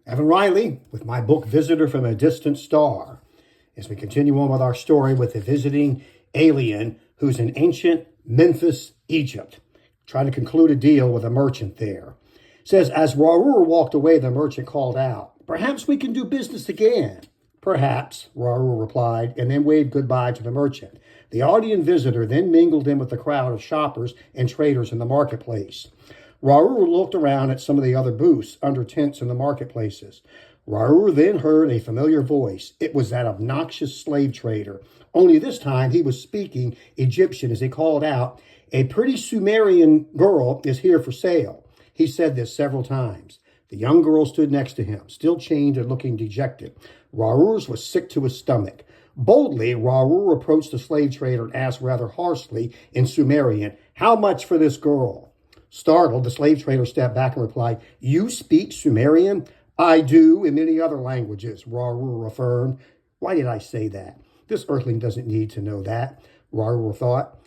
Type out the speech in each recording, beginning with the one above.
Evan Riley with my book, Visitor from a Distant Star, as we continue on with our story with the visiting alien who's in ancient Memphis, Egypt, trying to conclude a deal with a merchant there. It says, as Raur walked away, the merchant called out, "Perhaps we can do business again." "Perhaps," Raur replied, and then waved goodbye to the merchant. The audience visitor then mingled in with the crowd of shoppers and traders in the marketplace. Raur looked around at some of the other booths under tents in the marketplaces. Raur then heard a familiar voice. It was that obnoxious slave trader. Only this time he was speaking Egyptian as he called out, "A pretty Sumerian girl is here for sale." He said this several times. The young girl stood next to him, still chained and looking dejected. Raur was sick to his stomach. Boldly, Raur approached the slave trader and asked rather harshly in Sumerian, "How much for this girl?" Startled, the slave trader stepped back and replied, "You speak Sumerian?" "I do, in many other languages," Raur affirmed. Why did I say that? This earthling doesn't need to know that, Raur thought.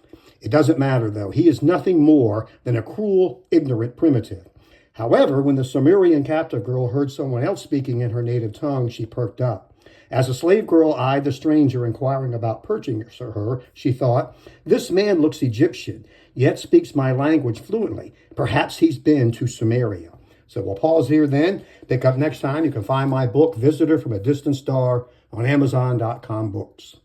It doesn't matter, though. He is nothing more than a cruel, ignorant primitive. However, when the Sumerian captive girl heard someone else speaking in her native tongue, she perked up. As the slave girl eyed the stranger inquiring about purchasing her, she thought, "This man looks Egyptian, yet speaks my language fluently. Perhaps he's been to Sumeria." So we'll pause here then. Pick up next time. You can find my book, Visitor from a Distant Star, on Amazon.com books.